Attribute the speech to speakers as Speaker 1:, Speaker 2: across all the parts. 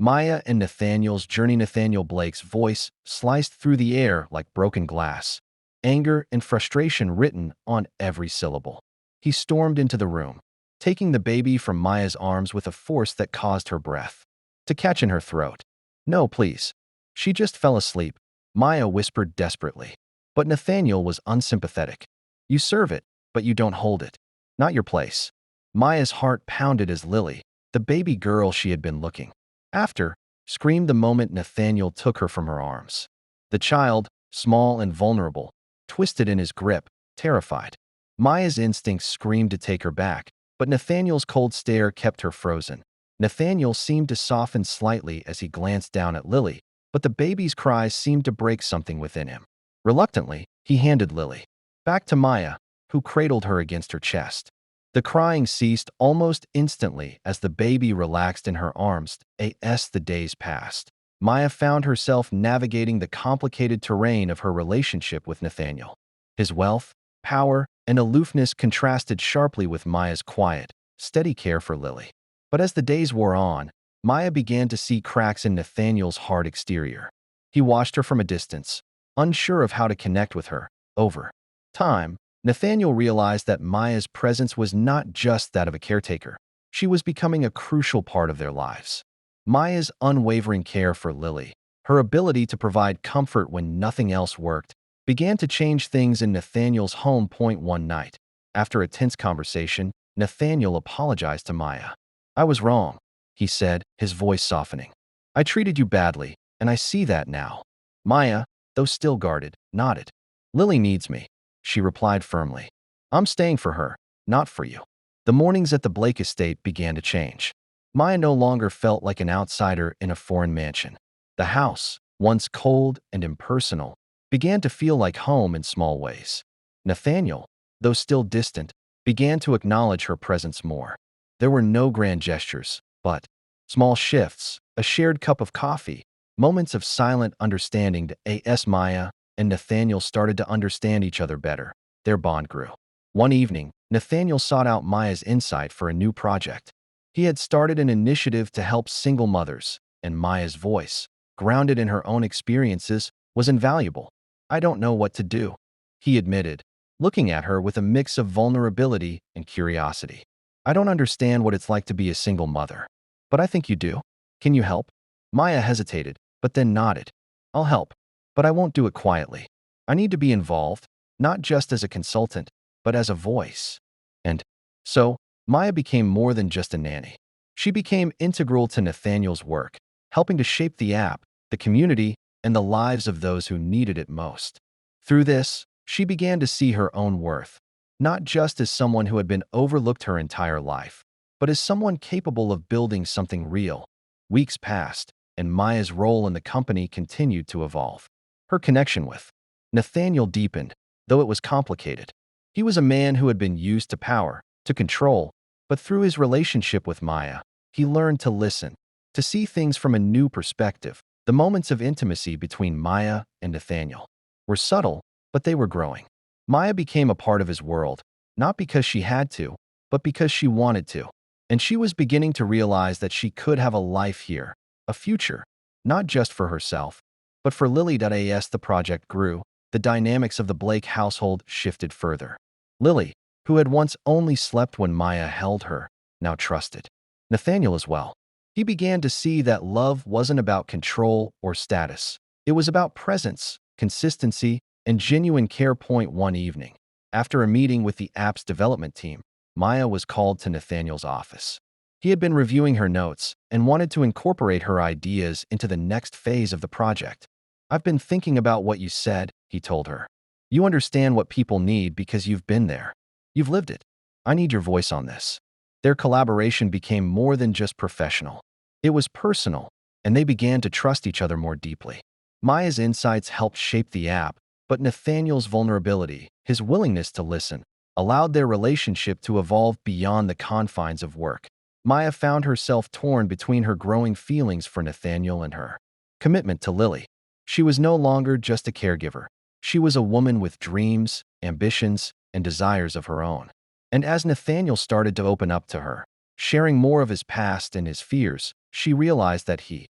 Speaker 1: Maya and Nathaniel's journey. Nathaniel Blake's voice sliced through the air like broken glass, anger and frustration written on every syllable. He stormed into the room, taking the baby from Maya's arms with a force that caused her breath to catch in her throat. "No, please. She just fell asleep," Maya whispered desperately. But Nathaniel was unsympathetic. "You serve it, but you don't hold it. Not your place." Maya's heart pounded as Lily, the baby girl she had been looking after, screamed the moment Nathaniel took her from her arms. The child, small and vulnerable, twisted in his grip, terrified. Maya's instincts screamed to take her back, but Nathaniel's cold stare kept her frozen. Nathaniel seemed to soften slightly as he glanced down at Lily, but the baby's cries seemed to break something within him. Reluctantly, he handed Lily back to Maya, who cradled her against her chest. The crying ceased almost instantly as the baby relaxed in her arms. As the days passed, Maya found herself navigating the complicated terrain of her relationship with Nathaniel. His wealth, power, and aloofness contrasted sharply with Maya's quiet, steady care for Lily. But as the days wore on, Maya began to see cracks in Nathaniel's hard exterior. He watched her from a distance, unsure of how to connect with her. Over time, Nathaniel realized that Maya's presence was not just that of a caretaker. She was becoming a crucial part of their lives. Maya's unwavering care for Lily, her ability to provide comfort when nothing else worked, began to change things in Nathaniel's home. One night, after a tense conversation, Nathaniel apologized to Maya. "I was wrong," he said, his voice softening. "I treated you badly, and I see that now." Maya, though still guarded, nodded. "Lily needs me," she replied firmly. "I'm staying for her, not for you." The mornings at the Blake estate began to change. Maya no longer felt like an outsider in a foreign mansion. The house, once cold and impersonal, began to feel like home in small ways. Nathaniel, though still distant, began to acknowledge her presence more. There were no grand gestures, but small shifts, a shared cup of coffee, moments of silent understanding. As Maya and Nathaniel started to understand each other better, their bond grew. One evening, Nathaniel sought out Maya's insight for a new project. He had started an initiative to help single mothers, and Maya's voice, grounded in her own experiences, was invaluable. "I don't know what to do," he admitted, looking at her with a mix of vulnerability and curiosity. "I don't understand what it's like to be a single mother. But I think you do. Can you help?" Maya hesitated, but then nodded. "I'll help, but I won't do it quietly. I need to be involved, not just as a consultant, but as a voice." And so, Maya became more than just a nanny. She became integral to Nathaniel's work, helping to shape the app, the community, and the lives of those who needed it most. Through this, she began to see her own worth, not just as someone who had been overlooked her entire life, but as someone capable of building something real. Weeks passed, and Maya's role in the company continued to evolve. Her connection with Nathaniel deepened, though it was complicated. He was a man who had been used to power, to control, but through his relationship with Maya, he learned to listen, to see things from a new perspective. The moments of intimacy between Maya and Nathaniel were subtle, but they were growing. Maya became a part of his world, not because she had to, but because she wanted to. And she was beginning to realize that she could have a life here, a future, not just for herself, but for Lily. As the project grew, the dynamics of the Blake household shifted further. Lily, who had once only slept when Maya held her, now trusted Nathaniel as well. He began to see that love wasn't about control or status. It was about presence, consistency, and genuine care. One evening, after a meeting with the app's development team, Maya was called to Nathaniel's office. He had been reviewing her notes and wanted to incorporate her ideas into the next phase of the project. "I've been thinking about what you said," he told her. "You understand what people need because you've been there. You've lived it. I need your voice on this." Their collaboration became more than just professional. It was personal, and they began to trust each other more deeply. Maya's insights helped shape the app, but Nathaniel's vulnerability, his willingness to listen, allowed their relationship to evolve beyond the confines of work. Maya found herself torn between her growing feelings for Nathaniel and her commitment to Lily. She was no longer just a caregiver. She was a woman with dreams, ambitions, and desires of her own. And as Nathaniel started to open up to her, sharing more of his past and his fears, she realized that he,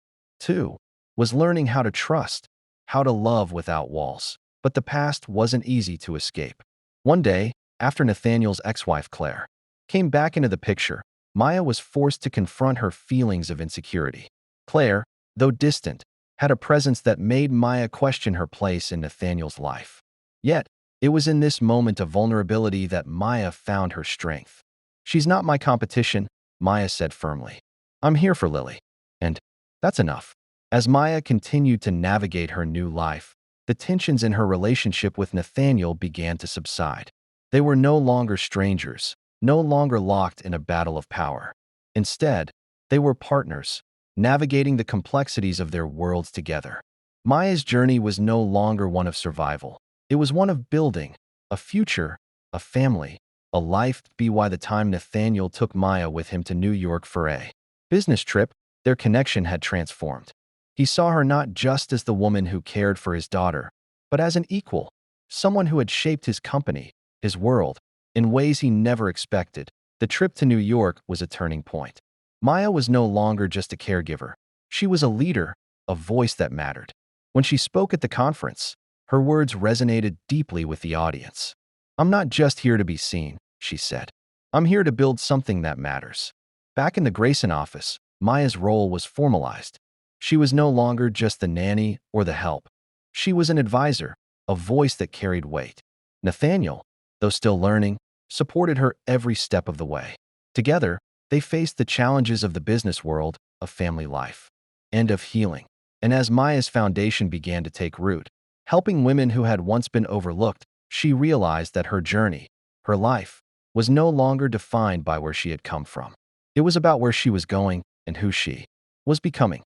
Speaker 1: too, was learning how to trust, how to love without walls. But the past wasn't easy to escape. One day, after Nathaniel's ex-wife Claire came back into the picture, Maya was forced to confront her feelings of insecurity. Claire, though distant, had a presence that made Maya question her place in Nathaniel's life. Yet, it was in this moment of vulnerability that Maya found her strength. "She's not my competition," Maya said firmly. "I'm here for Lily. And that's enough." As Maya continued to navigate her new life, the tensions in her relationship with Nathaniel began to subside. They were no longer strangers, no longer locked in a battle of power. Instead, they were partners, navigating the complexities of their worlds together. Maya's journey was no longer one of survival. It was one of building a future, a family, a life. By the time Nathaniel took Maya with him to New York for a business trip, their connection had transformed. He saw her not just as the woman who cared for his daughter, but as an equal, someone who had shaped his company, his world, in ways he never expected. The trip to New York was a turning point. Maya was no longer just a caregiver. She was a leader, a voice that mattered. When she spoke at the conference, her words resonated deeply with the audience. "I'm not just here to be seen," she said. "I'm here to build something that matters." Back in the Grayson office, Maya's role was formalized. She was no longer just the nanny or the help. She was an advisor, a voice that carried weight. Nathaniel, though still learning, supported her every step of the way. Together, they faced the challenges of the business world, of family life, and of healing. And as Maya's foundation began to take root, helping women who had once been overlooked, she realized that her journey, her life, was no longer defined by where she had come from. It was about where she was going and who she was becoming.